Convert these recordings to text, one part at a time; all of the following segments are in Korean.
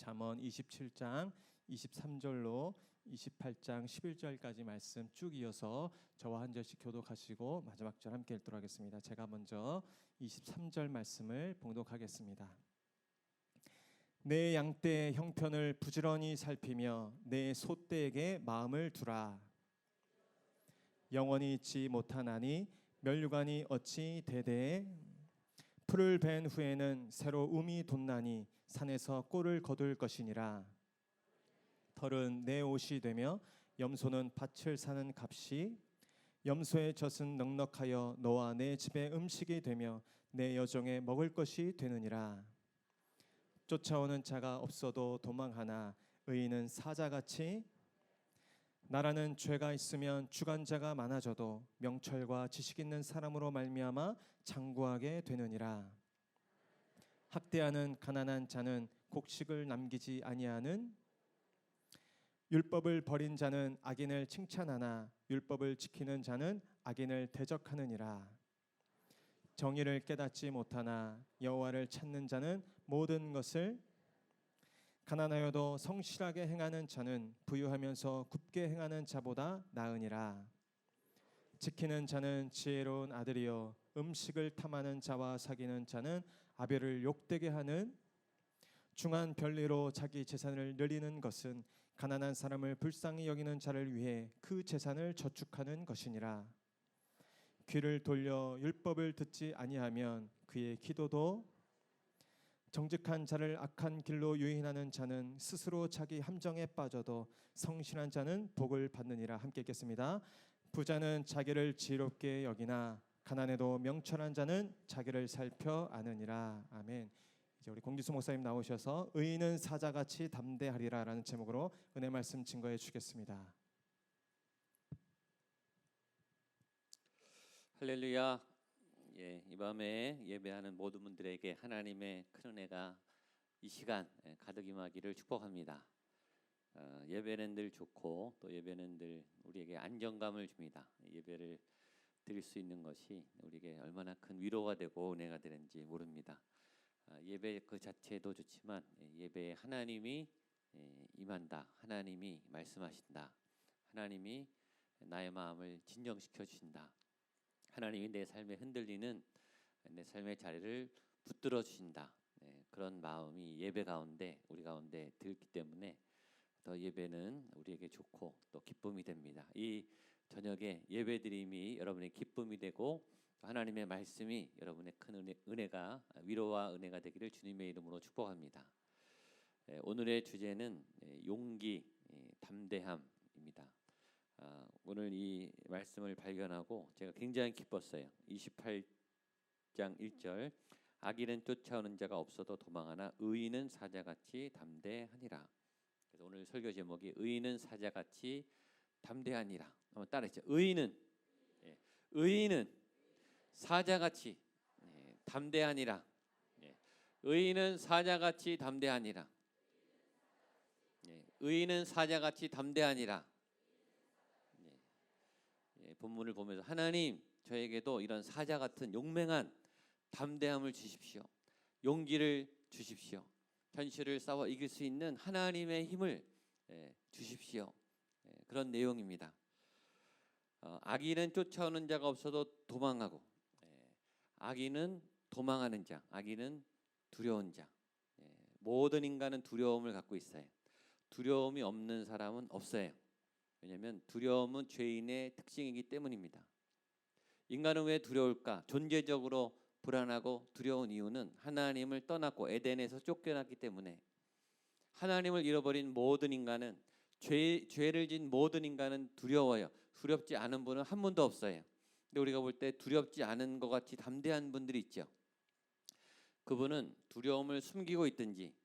잠언 27장 23절로 28장 11절까지 말씀 쭉 이어서 저와 한 절씩 교독하시고 마지막 절 함께 읽도록 하겠습니다. 제가 먼저 23절 말씀을 봉독하겠습니다. 내 양떼의 형편을 부지런히 살피며 내 소떼에게 마음을 두라. 영원히 있지 못하나니 멸류관이 어찌 대대에 풀을 벤 후에는 새로 움이 돋나니 산에서 꼴을 거둘 것이니라. 털은 내 옷이 되며 염소는 밭을 사는 값이 염소의 젖은 넉넉하여 너와 내 집의 음식이 되며 내 여종의 먹을 것이 되느니라. 쫓아오는 자가 없어도 도망하나 의인은 사자같이 나라는 죄가 있으면 주관자가 많아져도 명철과 지식 있는 사람으로 말미암아 장구하게 되느니라. 학대하는 가난한 자는 곡식을 남기지 아니하는 율법을 버린 자는 악인을 칭찬하나 율법을 지키는 자는 악인을 대적하느니라. 정의를 깨닫지 못하나 여호와를 찾는 자는 모든 것을 가난하여도 성실하게 행하는 자는 부유하면서 굽게 행하는 자보다 나으니라. 지키는 자는 지혜로운 아들이요 음식을 탐하는 자와 사귀는 자는 아벨을 욕되게 하는 중한 별리로 자기 재산을 늘리는 것은 가난한 사람을 불쌍히 여기는 자를 위해 그 재산을 저축하는 것이니라. 귀를 돌려 율법을 듣지 아니하면 그의 기도도 정직한 자를 악한 길로 유인하는 자는 스스로 자기 함정에 빠져도 성실한 자는 복을 받느니라. 함께 읽겠습니다. 부자는 자기를 지혜롭게 여기나 가난해도 명철한 자는 자기를 살펴 아느니라. 아멘. 이제 우리 공기수 목사님 나오셔서 의인은 사자같이 담대하리라 라는 제목으로 은혜 말씀 증거해 주겠습니다. 할렐루야. 이 밤에 예배하는 모든 분들에게 하나님의 큰 은혜가 이 시간 가득 임하기를 축복합니다. 예배는 늘 좋고 또 예배는 늘 우리에게 안정감을 줍니다. 예배를 드릴 수 있는 것이 우리에게 얼마나 큰 위로가 되고 은혜가 되는지 모릅니다. 예배 그 자체도 좋지만 예배에 하나님이 임한다, 하나님이 말씀하신다, 하나님이 나의 마음을 진정시켜 주신다, 하나님이 내 삶에 흔들리는 내 삶의 자리를 붙들어 주신다. 그런 마음이 예배 가운데 우리 가운데 들기 때문에 더 예배는 우리에게 좋고 또 기쁨이 됩니다. 이 저녁에 예배드림이 여러분의 기쁨이 되고 하나님의 말씀이 여러분의 큰 은혜가 위로와 은혜가 되기를 주님의 이름으로 축복합니다. 오늘의 주제는 용기, 담대함입니다. 오늘 이 말씀을 발견하고 제가 굉장히 기뻤어요. 28장 1절 악인은 쫓아오는 자가 없어도 도망하나 의인은 사자같이 담대하니라. 그래서 오늘 설교 제목이 의인은 사자같이 담대하니라. 한번 따라했죠. 의인은 사자같이 담대하니라. 의인은 사자같이 담대하니라. 의인은 사자같이 담대하니라. 본문을 보면서 하나님 저에게도 이런 사자 같은 용맹한 담대함을 주십시오. 용기를 주십시오. 현실을 싸워 이길 수 있는 하나님의 힘을 주십시오. 그런 내용입니다. 악인은 쫓아오는 자가 없어도 도망하고 악인은 도망하는 자, 악인은 두려운 자. 모든 인간은 두려움을 갖고 있어요. 두려움이 없는 사람은 없어요. 왜냐하면 두려움은 죄인의 특징이기 때문입니다. 인간은 왜 두려울까? 존재적으로 불안하고 두려운 이유는 하나님을 떠났고 에덴에서 쫓겨났기 때문에 하나님을 잃어버린 모든 인간은 죄를 진 모든 인간은 두려워요. 두렵지 않은 분은 한 분도 없어요. 근데 우리가 볼 때 두렵지 않은 것 같이 담대한 분들이 있죠. 그분은 두려움을 숨기고 있든지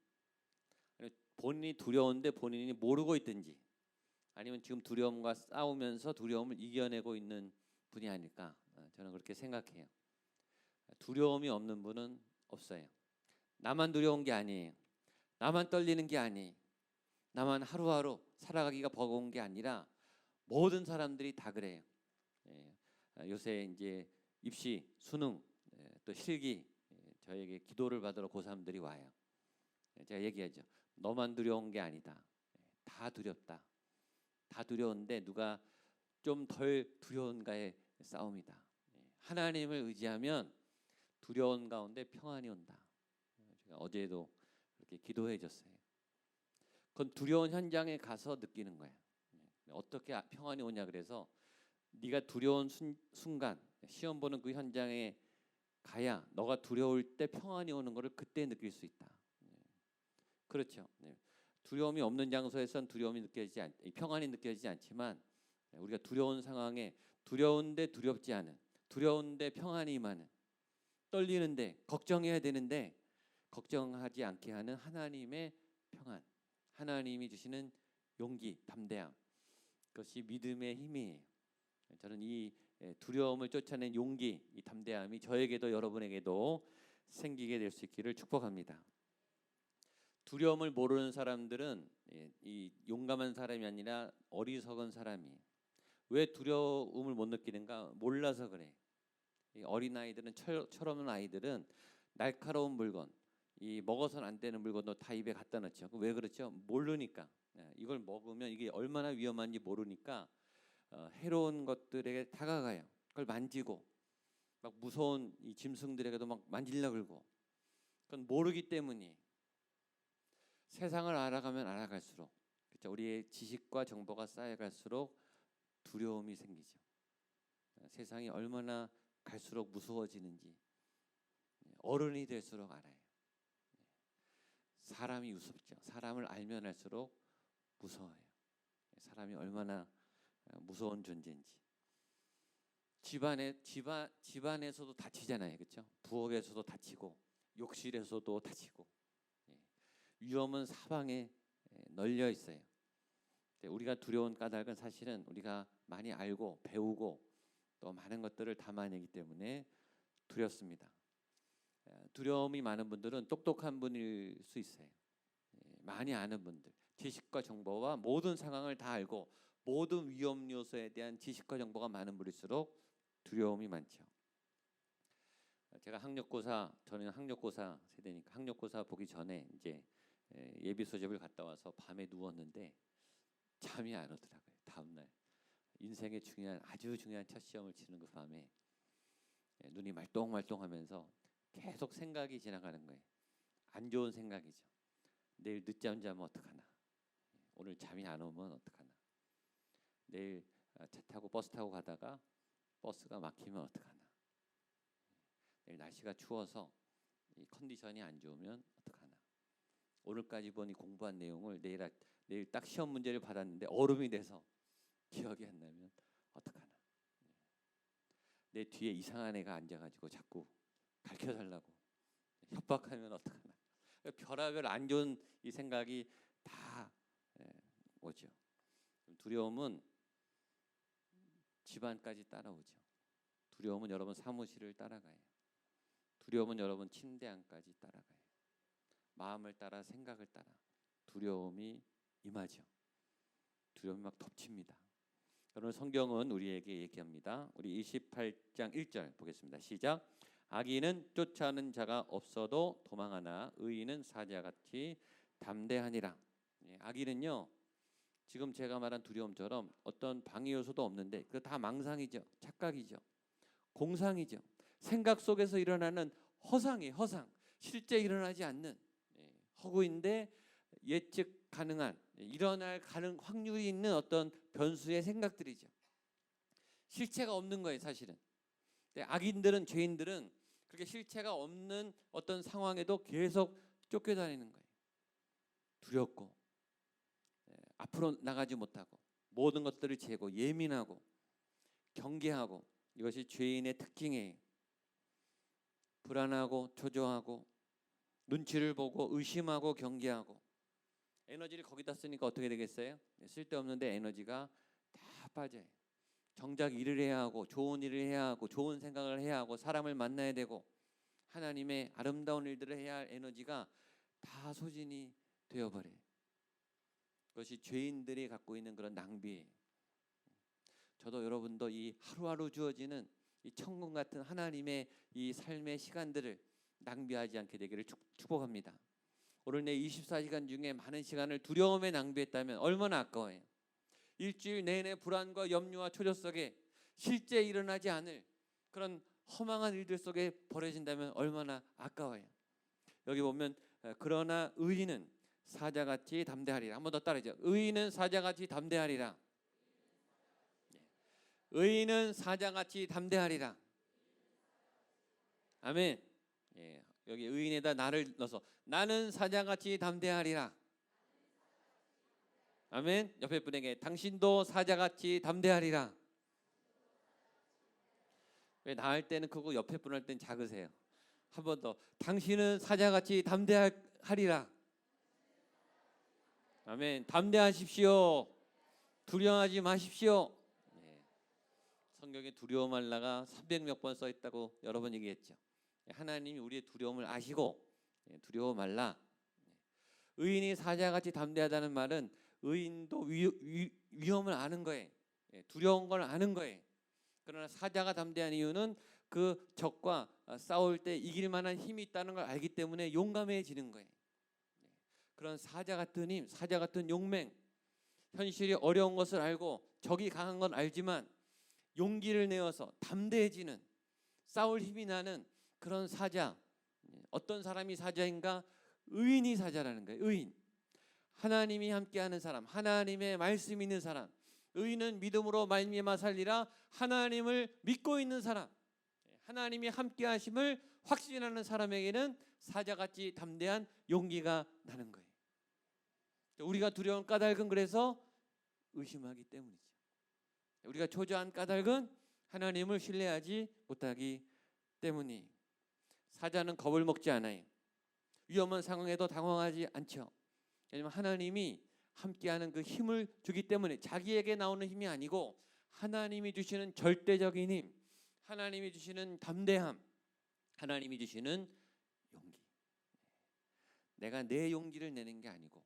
본인이 두려운데 본인이 모르고 있든지 아니면 지금 두려움과 싸우면서 두려움을 이겨내고 있는 분이 아닐까 저는 그렇게 생각해요. 두려움이 없는 분은 없어요. 나만 두려운 게 아니에요. 나만 떨리는 게 아니에요. 나만 하루하루 살아가기가 버거운 게 아니라 모든 사람들이 다 그래요. 요새 이제 입시, 수능, 또 실기 저에게 기도를 받으러 고3들이 와요. 제가 얘기하죠. 너만 두려운 게 아니다. 다 두렵다. 다 두려운데 누가 좀 덜 두려운가의 싸움이다. 하나님을 의지하면 두려운 가운데 평안이 온다. 제가 어제도 그렇게 기도해 줬어요. 그건 두려운 현장에 가서 느끼는 거야. 어떻게 평안이 오냐 그래서 네가 두려운 순간 시험 보는 그 현장에 가야 너가 두려울 때 평안이 오는 것을 그때 느낄 수 있다. 그렇죠. 두려움이 없는 장소에선 평안이 느껴지지 않지만 우리가 두려운 상황에 두려운데 두렵지 않은, 두려운데 평안이 임하는, 떨리는데 걱정해야 되는데 걱정하지 않게 하는 하나님의 평안, 하나님이 주시는 용기, 담대함, 그것이 믿음의 힘이에요. 저는 이 두려움을 쫓아낸 용기, 이 담대함이 저에게도 여러분에게도 생기게 될 수 있기를 축복합니다. 두려움을 모르는 사람들은 이 용감한 사람이 아니라 어리석은 사람이에요. 왜 두려움을 못 느끼는가? 몰라서 그래. 이 어린 아이들은 철없는 아이들은 날카로운 물건, 이 먹어서는 안 되는 물건도 다 입에 갖다 넣죠. 왜 그렇죠? 모르니까. 이걸 먹으면 이게 얼마나 위험한지 모르니까 해로운 것들에게 다가가요. 그걸 만지고 막 무서운 이 짐승들에게도 막 만지려고 그러고. 그건 모르기 때문이에요. 세상을 알아가면 알아갈수록, 그렇죠? 우리의 지식과 정보가 쌓여갈수록 두려움이 생기죠. 세상이 얼마나 갈수록 무서워지는지 어른이 될수록 알아요. 사람이 무섭죠. 사람을 알면 알수록 무서워요. 사람이 얼마나 무서운 존재인지. 집안에서도 다치잖아요, 그렇죠? 부엌에서도 다치고, 욕실에서도 다치고. 위험은 사방에 널려 있어요. 우리가 두려운 까닭은 사실은 우리가 많이 알고 배우고 또 많은 것들을 담아내기 때문에 두렵습니다. 두려움이 많은 분들은 똑똑한 분일 수 있어요. 많이 아는 분들, 지식과 정보와 모든 상황을 다 알고 모든 위험 요소에 대한 지식과 정보가 많은 분일수록 두려움이 많죠. 제가 저는 학력고사 세대니까 학력고사 보기 전에 이제 예비 소집을 갔다 와서 밤에 누웠는데 잠이 안 오더라고요. 다음 날 인생의 아주 중요한 첫 시험을 치는 그 밤에 눈이 말똥말똥하면서 계속 생각이 지나가는 거예요. 안 좋은 생각이죠. 내일 늦잠 자면 어떡하나? 오늘 잠이 안 오면 어떡하나? 내일 차 타고 버스 타고 가다가 버스가 막히면 어떡하나? 내일 날씨가 추워서 이 컨디션이 안 좋으면 어떡하나? 오늘까지 보니 공부한 내용을 내일 딱 시험 문제를 받았는데 얼음이 돼서 기억이 안 나면 어떡하나? 내 뒤에 이상한 애가 앉아가지고 자꾸 가르쳐달라고 협박하면 어떡하나? 별의별 안 좋은 이 생각이 다 오죠. 두려움은 집안까지 따라오죠. 두려움은 여러분 사무실을 따라가요. 두려움은 여러분 침대 안까지 따라가요. 마음을 따라 생각을 따라 두려움이 임하죠. 두려움이 막 덮칩니다. 오늘 성경은 우리에게 얘기합니다. 우리 28장 1절 보겠습니다. 시작. 악인은 쫓아오는 자가 없어도 도망하나 의인은 사자같이 담대하니라. 악인은요, 지금 제가 말한 두려움처럼 어떤 방해 요소도 없는데 그거 다 망상이죠. 착각이죠. 공상이죠. 생각 속에서 일어나는 허상, 실제 일어나지 않는 허구인데 예측 가능한, 일어날 확률이 있는 어떤 변수의 생각들이죠. 실체가 없는 거예요, 사실은. 악인들은, 죄인들은 그렇게 실체가 없는 어떤 상황에도 계속 쫓겨다니는 거예요. 두렵고 앞으로 나가지 못하고 모든 것들을 재고 예민하고 경계하고, 이것이 죄인의 특징이에요. 불안하고 초조하고 눈치를 보고 의심하고 경계하고. 에너지를 거기다 쓰니까 어떻게 되겠어요? 쓸데없는데 에너지가 다 빠져요. 정작 일을 해야 하고 좋은 일을 해야 하고 좋은 생각을 해야 하고 사람을 만나야 되고 하나님의 아름다운 일들을 해야 할 에너지가 다 소진이 되어버려요. 그것이 죄인들이 갖고 있는 그런 낭비예요. 저도 여러분도 이 하루하루 주어지는 이 천국 같은 하나님의 이 삶의 시간들을 낭비하지 않게 되기를 축복합니다. 오늘 내 24시간 중에 많은 시간을 두려움에 낭비했다면 얼마나 아까워요. 일주일 내내 불안과 염려와 초조 속에 실제 일어나지 않을 그런 허망한 일들 속에 버려진다면 얼마나 아까워요. 여기 보면 그러나 의인은 사자같이 담대하리라. 한 번 더 따라하죠. 의인은 사자같이 담대하리라. 의인은 사자같이 담대하리라. 아멘. 예, 여기 의인에다 나를 넣어서 나는 사자같이 담대하리라. 아멘. 옆에 분에게 당신도 사자같이 담대하리라. 왜 나 할 때는 크고 옆에 분 할 때는 작으세요? 한 번 더. 당신은 사자같이 담대하리라. 아멘. 담대하십시오. 두려워하지 마십시오. 예. 성경에 두려워 말라가 300몇 번 써 있다고 여러 번 얘기했죠. 하나님이 우리의 두려움을 아시고 두려워 말라. 의인이 사자같이 담대하다는 말은 의인도 위험을 아는 거예요. 두려운 걸 아는 거예요. 그러나 사자가 담대한 이유는 그 적과 싸울 때 이길 만한 힘이 있다는 걸 알기 때문에 용감해지는 거예요. 그런 사자 같은 힘, 사자 같은 용맹, 현실이 어려운 것을 알고 적이 강한 건 알지만 용기를 내어서 담대해지는, 싸울 힘이 나는 그런 사자. 어떤 사람이 사자인가? 의인이 사자라는 거예요. 의인. 하나님이 함께하는 사람, 하나님의 말씀 있는 사람. 의인은 믿음으로 말미암아 살리라. 하나님을 믿고 있는 사람, 하나님이 함께하심을 확신하는 사람에게는 사자같이 담대한 용기가 나는 거예요. 우리가 두려운 까닭은 그래서 의심하기 때문이죠. 우리가 초조한 까닭은 하나님을 신뢰하지 못하기 때문이. 사자는 겁을 먹지 않아요. 위험한 상황에도 당황하지 않죠. 왜냐하면 하나님이 함께하는 그 힘을 주기 때문에, 자기에게 나오는 힘이 아니고 하나님이 주시는 절대적인 힘, 하나님이 주시는 담대함, 하나님이 주시는 용기. 내가 내 용기를 내는 게 아니고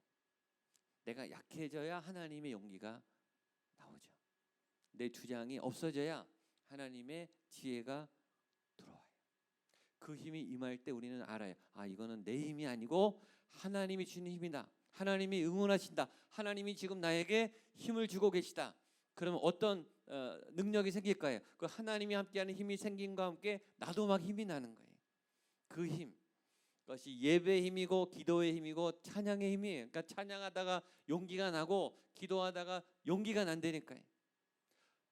내가 약해져야 하나님의 용기가 나오죠. 내 주장이 없어져야 하나님의 지혜가 들어와요. 그 힘이 임할 때 우리는 알아요. 아, 이거는 내 힘이 아니고 하나님이 주시는 힘이다. 하나님이 응원하신다. 하나님이 지금 나에게 힘을 주고 계시다. 그러면 어떤 능력이 생길까요? 그 하나님이 함께하는 힘이 생긴과 함께 나도 막 힘이 나는 거예요. 그 힘, 그것이 예배의 힘이고 기도의 힘이고 찬양의 힘이에요. 그러니까 찬양하다가 용기가 나고 기도하다가 용기가 난다니까요.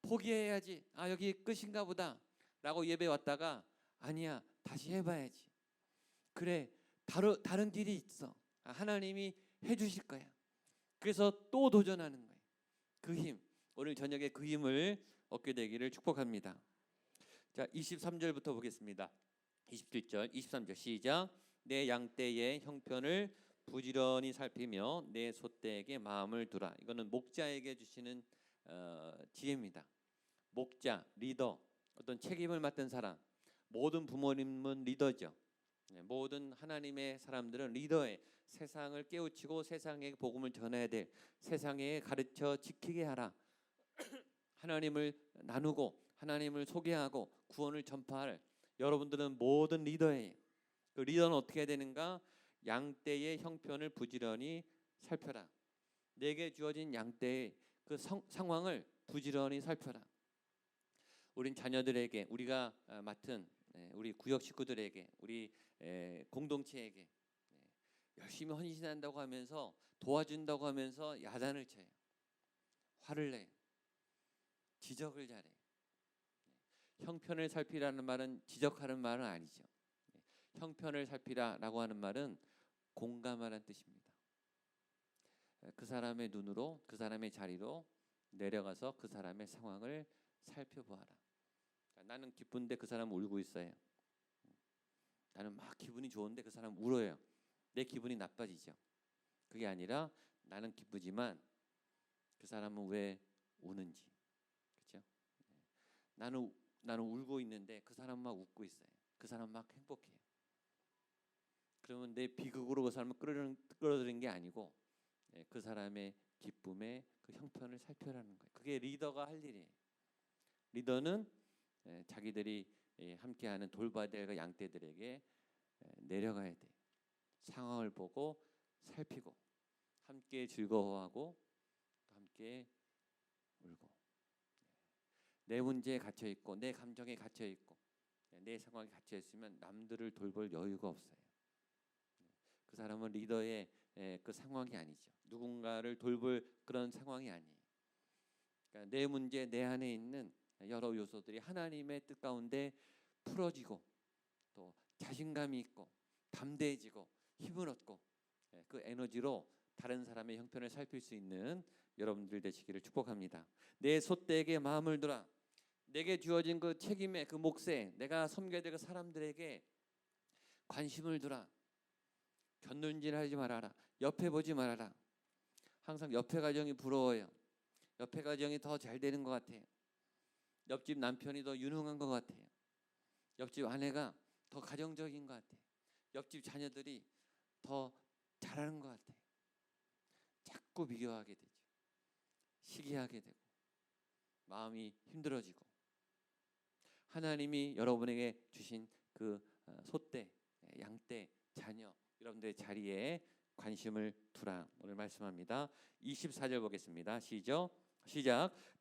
포기해야지. 아, 여기 끝인가 보다 라고 예배 왔다가 아니야, 다시 해봐야지. 그래, 다른 길이 있어. 하나님이 해주실 거야. 그래서 또 도전하는 거예요. 그 힘, 오늘 저녁에 그 힘을 얻게 되기를 축복합니다. 자, 23절부터 보겠습니다. 27절, 23절 시작. 내 양떼의 형편을 부지런히 살피며 내 소떼에게 마음을 두라. 이거는 목자에게 주시는 지혜입니다. 목자, 리더, 어떤 책임을 맡은 사람. 모든 부모님은 리더죠. 모든 하나님의 사람들은 리더에 세상을 깨우치고 세상에 복음을 전해야 될, 세상에 가르쳐 지키게 하라. 하나님을 나누고 하나님을 소개하고 구원을 전파할 여러분들은 모든 리더예요. 그 리더는 어떻게 해야 되는가? 양떼의 형편을 부지런히 살펴라. 내게 주어진 양떼의 그 상황을 부지런히 살펴라. 우린 자녀들에게, 우리가 맡은 우리 구역 식구들에게, 우리 공동체에게 열심히 헌신한다고 하면서 도와준다고 하면서 야단을 쳐요. 화를 내요. 지적을 잘해요. 형편을 살피라는 말은 지적하는 말은 아니죠. 형편을 살피라라고 하는 말은 공감하라는 뜻입니다. 그 사람의 눈으로, 그 사람의 자리로 내려가서 그 사람의 상황을 살펴보아라. 나는 기쁜데 그 사람은 울고 있어요. 나는 막 기분이 좋은데 그 사람은 울어요. 내 기분이 나빠지죠. 그게 아니라 나는 기쁘지만 그 사람은 왜 우는지, 그렇죠? 나는 울고 있는데 그 사람은 막 웃고 있어요. 그 사람은 막 행복해요. 그러면 내 비극으로 그 사람을 끌어들이는 게 아니고 그 사람의 기쁨의 그 형편을 살펴라는 거예요. 그게 리더가 할 일이에요. 리더는 자기들이 함께하는 돌봐야 될 양떼들에게 내려가야 돼. 상황을 보고 살피고 함께 즐거워하고 또 함께 울고 내 문제에 갇혀 있고 내 감정에 갇혀 있고 내 상황에 갇혀 있으면 남들을 돌볼 여유가 없어요. 그 사람은 리더의 그 상황이 아니죠. 누군가를 돌볼 그런 상황이 아니에요. 그러니까 내 문제 내 안에 있는 여러 요소들이 하나님의 뜻 가운데 풀어지고 또 자신감이 있고 담대해지고 힘을 얻고 그 에너지로 다른 사람의 형편을 살필 수 있는 여러분들 되시기를 축복합니다. 내 소떼에게 마음을 두라. 내게 주어진 그 책임의 그 몫에 내가 섬겨야 될 그 사람들에게 관심을 두라. 곁눈질하지 말아라. 옆에 보지 말아라. 항상 옆에 가정이 부러워요. 옆에 가정이 더 잘 되는 것 같아요. 옆집 남편이 더 유능한 것 같아요. 옆집 아내가 더 가정적인 것 같아요. 옆집 자녀들이 더 잘하는 것 같아요. 자꾸 비교하게 되죠. 시기하게 되고 마음이 힘들어지고 하나님이 여러분에게 주신 그 소떼, 양떼, 자녀 여러분들의 자리에 관심을 두라. 오늘 말씀합니다. 24절 보겠습니다. 시작.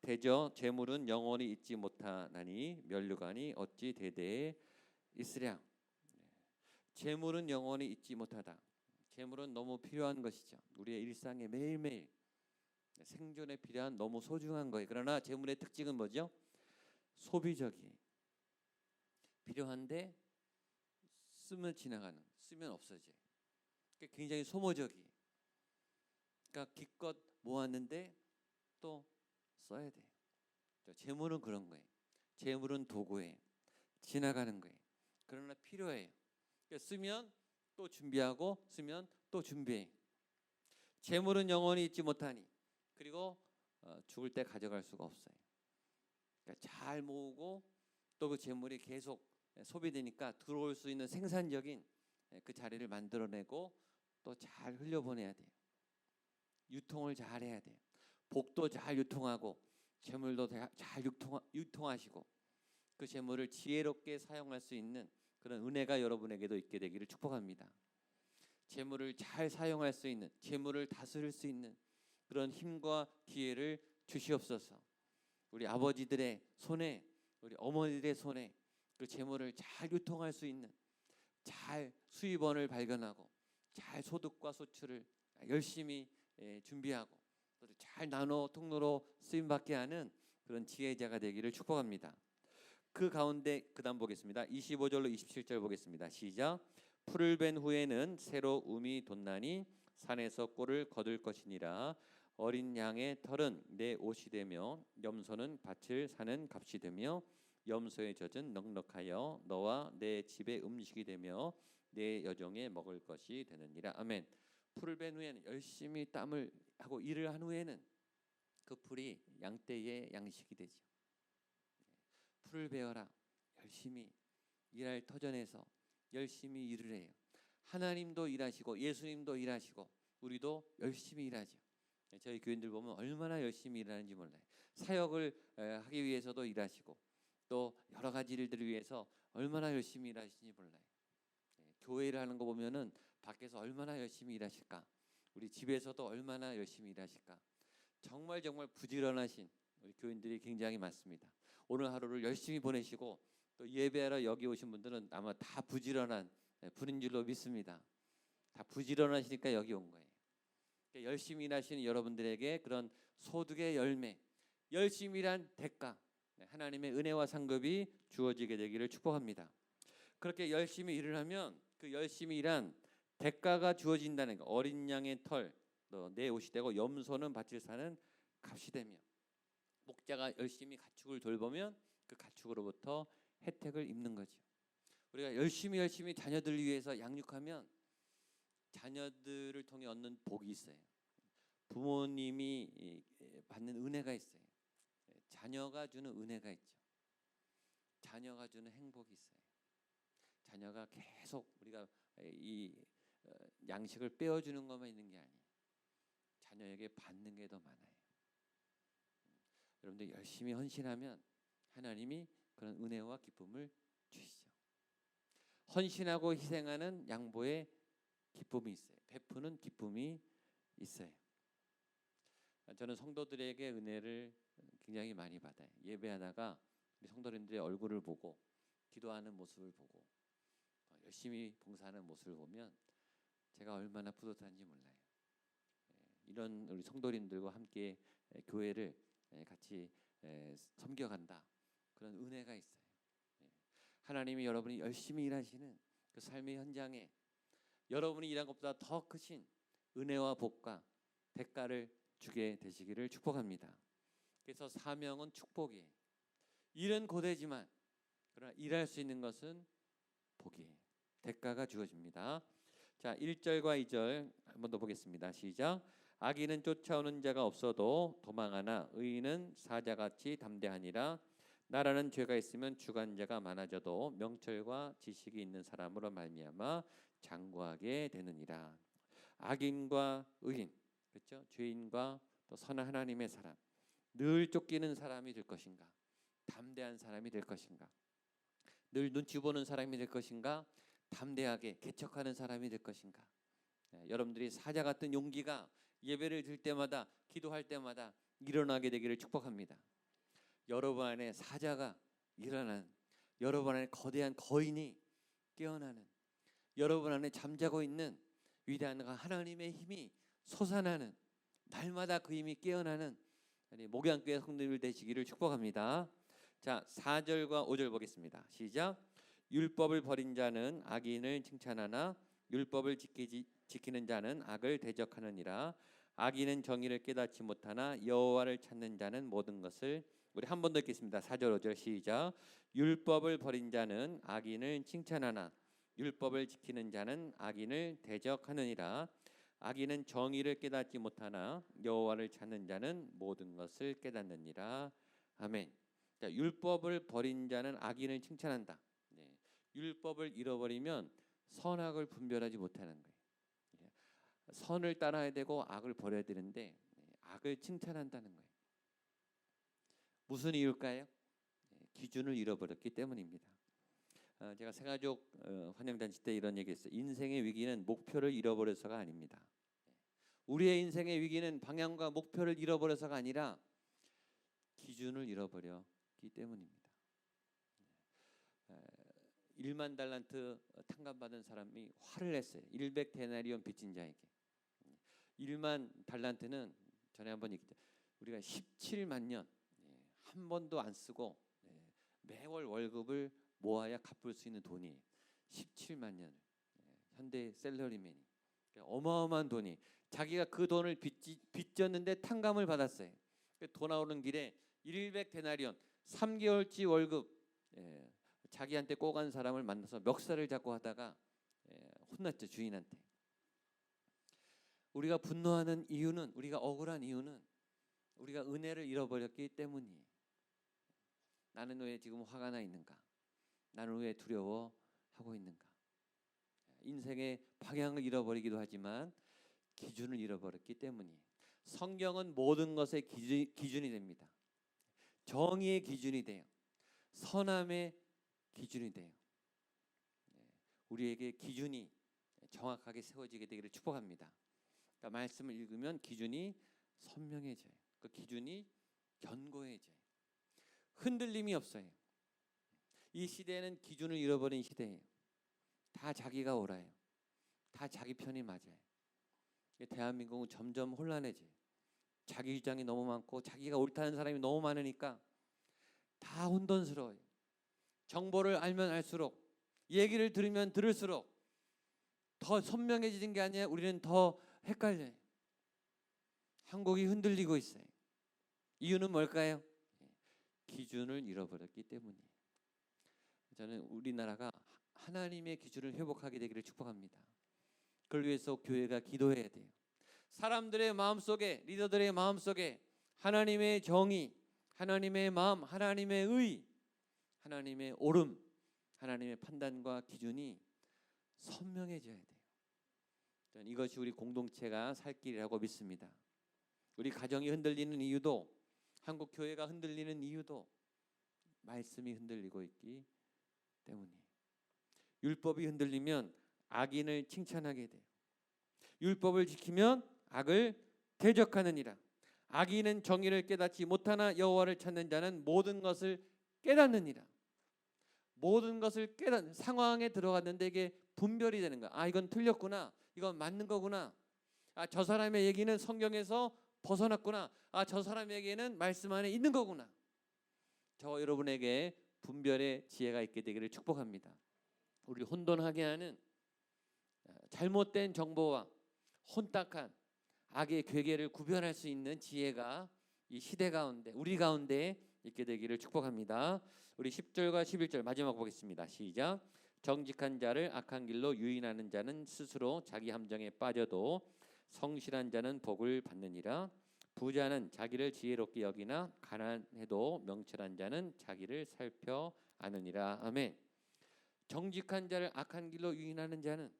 대저 재물은 영원히 있지 못하나니 면류관이 어찌 대대에 있으랴. 재물은 영원히 있지 못하다. 재물은 너무 필요한 것이죠. 우리의 일상에 매일매일 생존에 필요한 너무 소중한 거예요. 그러나 재물의 특징은 뭐죠? 소비적이에요. 필요한데 쓰면 지나가는, 쓰면 없어져요. 굉장히 소모적이에요. 그러니까 기껏 모았는데 또 써야 돼요. 재물은 그런 거예요. 재물은 도구예요. 지나가는 거예요. 그러나 필요해요. 그러니까 쓰면 또 준비하고 쓰면 또 준비해. 재물은 영원히 있지 못하니 그리고 죽을 때 가져갈 수가 없어요. 그러니까 잘 모으고 또 그 재물이 계속 소비되니까 들어올 수 있는 생산적인 그 자리를 만들어내고 또 잘 흘려보내야 돼요. 유통을 잘 해야 돼요. 복도 잘 유통하고 재물도 잘 유통하시고 그 재물을 지혜롭게 사용할 수 있는 그런 은혜가 여러분에게도 있게 되기를 축복합니다. 재물을 잘 사용할 수 있는, 재물을 다스릴 수 있는 그런 힘과 기회를 주시옵소서. 우리 아버지들의 손에, 우리 어머니들의 손에 그 재물을 잘 유통할 수 있는, 잘 수입원을 발견하고 잘 소득과 소출을 열심히 준비하고 또 잘 나눠 통로로 쓰임받게 하는 그런 지혜자가 되기를 축복합니다. 그 가운데 그다음 보겠습니다. 25절로 27절 보겠습니다. 시작. 풀을 벤 후에는 새로 움이 돋나니 산에서 꼴을 거둘 것이니라. 어린 양의 털은 내 옷이 되며 염소는 밭을 사는 값이 되며 염소의 젖은 넉넉하여 너와 내 집의 음식이 되며 내 여종의 먹을 것이 되느니라. 아멘. 풀을 벤 후에는 열심히 땀을 하고 일을 한 후에는 그 풀이 양떼의 양식이 되죠. 풀을 베어라. 열심히 일할 터전에서 열심히 일을 해요. 하나님도 일하시고 예수님도 일하시고 우리도 열심히 일하죠. 저희 교인들 보면 얼마나 열심히 일하는지 몰라요. 사역을 하기 위해서도 일하시고 또 여러 가지 일들을 위해서 얼마나 열심히 일하시는지 몰라요. 교회를 하는 거 보면은 밖에서 얼마나 열심히 일하실까. 우리 집에서도 얼마나 열심히 일하실까. 정말 부지런하신 우리 교인들이 굉장히 많습니다. 오늘 하루를 열심히 보내시고 또 예배하러 여기 오신 분들은 아마 다 부지런한 분인 줄로 믿습니다. 다 부지런하시니까 여기 온 거예요. 그러니까 열심히 일하시는 여러분들에게 그런 소득의 열매, 열심히 일한 대가, 하나님의 은혜와 상급이 주어지게 되기를 축복합니다. 그렇게 열심히 일을 하면 그 열심히 일한 대가가 주어진다는 거. 어린 양의 털, 내 옷이 되고 염소는 밭을 사는 값이 되며 목자가 열심히 가축을 돌보면 그 가축으로부터 혜택을 입는 거죠. 우리가 열심히 자녀들을 위해서 양육하면 자녀들을 통해 얻는 복이 있어요. 부모님이 받는 은혜가 있어요. 자녀가 주는 은혜가 있죠. 자녀가 주는 행복이 있어요. 자녀가 계속 우리가 이 양식을 빼어주는 것만 있는 게 아니에요. 자녀에게 받는 게 더 많아요. 여러분들 열심히 헌신하면 하나님이 그런 은혜와 기쁨을 주시죠. 헌신하고 희생하는 양보의 기쁨이 있어요. 베푸는 기쁨이 있어요. 저는 성도들에게 은혜를 굉장히 많이 받아요. 예배하다가 우리 성도님들의 얼굴을 보고 기도하는 모습을 보고 열심히 봉사하는 모습을 보면 제가 얼마나 뿌듯한지 몰라요. 이런 우리 성도님들과 함께 교회를 같이 섬겨간다. 그런 은혜가 있어요. 하나님이 여러분이 열심히 일하시는 그 삶의 현장에 여러분이 일한 것보다 더 크신 은혜와 복과 대가를 주게 되시기를 축복합니다. 그래서 사명은 축복이에요. 일은 고되지만 그러나 일할 수 있는 것은 복이에요. 대가가 주어집니다. 자, 1절과 2절 한 번 더 보겠습니다. 시작. 악인은 쫓아오는 자가 없어도 도망하나 의인은 사자같이 담대하니라. 나라는 죄가 있으면 주관자가 많아져도 명철과 지식이 있는 사람으로 말미암아 장구하게 되느니라. 악인과 의인, 그렇죠? 죄인과 또 선한 하나님의 사람, 늘 쫓기는 사람이 될 것인가? 담대한 사람이 될 것인가? 늘 눈치 보는 사람이 될 것인가? 담대하게 개척하는 사람이 될 것인가? 여러분들이 사자 같은 용기가 예배를 드릴 때마다 기도할 때마다 일어나게 되기를 축복합니다. 여러분 안에 사자가 일어나는, 여러분 안에 거대한 거인이 깨어나는, 여러분 안에 잠자고 있는 위대한 하나님의 힘이 솟아나는, 날마다 그 힘이 깨어나는 목양교회 성도들 되시기를 축복합니다. 자, 4절과 5절 보겠습니다. 시작. 율법을 버린 자는 악인을 칭찬하나 율법을 지키는 자는 악을 대적하느니라. 악인은 정의를 깨닫지 못하나 여호와를 찾는 자는 모든 것을, 우리 한 번 더 읽겠습니다. 4절 5절 시작. 율법을 버린 자는 악인을 칭찬하나 율법을 지키는 자는 악인을 대적하느니라. 악인은 정의를 깨닫지 못하나 여호와를 찾는 자는 모든 것을 깨닫느니라. 아멘. 자, 율법을 버린 자는 악인을 칭찬한다. 율법을 잃어버리면 선악을 분별하지 못하는 거예요. 선을 따라야 되고 악을 버려야 되는데 악을 칭찬한다는 거예요. 무슨 이유일까요? 기준을 잃어버렸기 때문입니다. 제가 새가족 환영잔치 때 이런 얘기했어요. 인생의 위기는 목표를 잃어버려서가 아닙니다. 우리의 인생의 위기는 방향과 목표를 잃어버려서가 아니라 기준을 잃어버렸기 때문입니다. 1만 달란트 탕감받은 사람이 화를 냈어요. 100데나리온 빚진 자에게. 1만 달란트는 전에 한번 얘기했죠. 우리가 17만 년 한 번도 안 쓰고 매월 월급을 모아야 갚을 수 있는 돈이 17만 년을 현대 셀러리맨이 어마어마한 돈이, 자기가 그 돈을 빚졌는데 탕감을 받았어요. 돈 나오는 길에 100데나리온 3개월치 월급 자기한테 꼬간 사람을 만나서 멱살을 잡고 하다가 혼났죠, 주인한테. 우리가 분노하는 이유는, 우리가 억울한 이유는 우리가 은혜를 잃어버렸기 때문이에요. 나는 왜 지금 화가 나 있는가? 나는 왜 두려워하고 있는가? 인생의 방향을 잃어버리기도 하지만 기준을 잃어버렸기 때문이에요. 성경은 모든 것의 기준이 됩니다. 정의의 기준이 돼요. 선함의 기준이 돼요. 우리에게 기준이 정확하게 세워지게 되기를 축복합니다. 그러니까 말씀을 읽으면 기준이 선명해져요. 그 기준이 견고해져요. 흔들림이 없어요. 이 시대는 기준을 잃어버린 시대예요. 다 자기가 옳아요. 다 자기 편이 맞아요. 대한민국은 점점 혼란해져요. 자기 주장이 너무 많고 자기가 옳다는 사람이 너무 많으니까 다 혼돈스러워요. 정보를 알면 알수록, 얘기를 들으면 들을수록 더 선명해지는 게 아니라 우리는 더 헷갈려요. 한국이 흔들리고 있어요. 이유는 뭘까요? 기준을 잃어버렸기 때문이에요. 저는 우리나라가 하나님의 기준을 회복하게 되기를 축복합니다. 그걸 위해서 교회가 기도해야 돼요. 사람들의 마음속에, 리더들의 마음속에 하나님의 정의, 하나님의 마음, 하나님의 의, 하나님의 옳음, 하나님의 판단과 기준이 선명해져야 돼요. 저는 이것이 우리 공동체가 살 길이라고 믿습니다. 우리 가정이 흔들리는 이유도, 한국 교회가 흔들리는 이유도 말씀이 흔들리고 있기 때문이에요. 율법이 흔들리면 악인을 칭찬하게 돼요. 율법을 지키면 악을 대적하느니라. 악인은 정의를 깨닫지 못하나 여호와를 찾는 자는 모든 것을 깨닫느니라. 모든 것을 깨닫는 상황에 들어갔는데 이게 분별이 되는 거야. 아, 이건 틀렸구나. 이건 맞는 거구나. 아, 저 사람의 얘기는 성경에서 벗어났구나. 아, 저 사람에게는 말씀 안에 있는 거구나. 저와 여러분에게 분별의 지혜가 있게 되기를 축복합니다. 우리 혼돈하게 하는 잘못된 정보와 혼탁한 악의 괴계를 구별할 수 있는 지혜가 이 시대 가운데 우리 가운데 있게 되기를 축복합니다. 우리 10절과 11절 마지막 보겠습니다. 시작. 정직한 자를 악한 길로 유인하는 자는 스스로 자기 함정에 빠져도 성실한 자는 복을 받느니라. 부자는 자기를 지혜롭게 여기나 가난해도 명철한 자는 자기를 살펴 아느니라. 아멘. 정직한 자를 악한 길로 유인하는 자는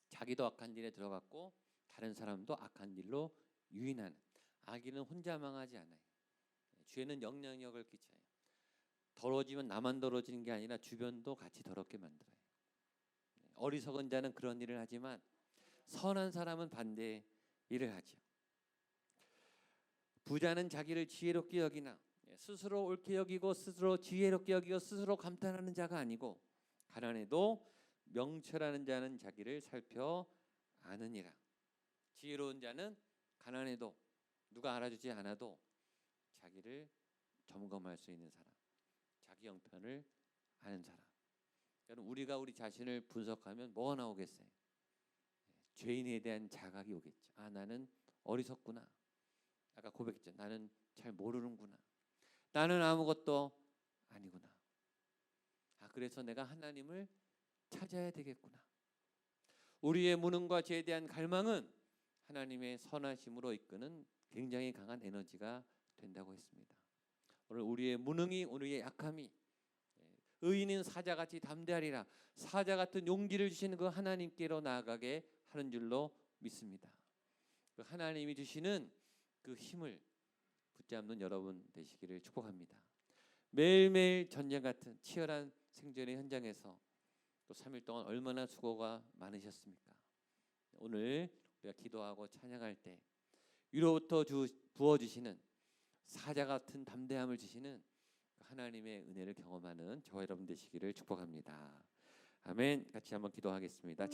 자기도 악한 길에 들어갔고 다른 사람도 악한 길로 유인하는. 악인은 혼자 망하지 않아요. 죄는 영향력을 끼쳐요. 더러워지면 나만 더러워지는 게 아니라 주변도 같이 더럽게 만들어요. 어리석은 자는 그런 일을 하지만 선한 사람은 반대 일을 하죠. 부자는 자기를 지혜롭게 여기나 스스로 옳게 여기고 스스로 지혜롭게 여기고 스스로 감탄하는 자가 아니고 가난해도 명철하는 자는 자기를 살펴 아느니라. 지혜로운 자는 가난해도 누가 알아주지 않아도 자기를 점검할 수 있는 사람, 자기 형편을 아는 사람. 여러분, 우리가 우리 자신을 분석하면 뭐가 나오겠어요? 죄인에 대한 자각이 오겠죠. 아, 나는 어리석구나. 아까 고백했죠. 나는 잘 모르는구나. 나는 아무것도 아니구나. 아, 그래서 내가 하나님을 찾아야 되겠구나. 우리의 무능과 죄에 대한 갈망은 하나님의 선하심으로 이끄는 굉장히 강한 에너지가 된다고 했습니다. 오늘 우리의 무능이, 우리의 약함이 의인은 사자같이 담대하리라. 사자 같은 용기를 주시는 그 하나님께로 나아가게 하는 줄로 믿습니다. 그 하나님이 주시는 그 힘을 붙잡는 여러분 되시기를 축복합니다. 매일매일 전쟁 같은 치열한 생존의 현장에서 또 3일 동안 얼마나 수고가 많으셨습니까? 오늘 우리가 기도하고 찬양할 때 위로부터 부어주시는 사자 같은 담대함을 주시는 하나님의 은혜를 경험하는 저와 여러분 되시기를 축복합니다. 아멘. 같이 한번 기도하겠습니다.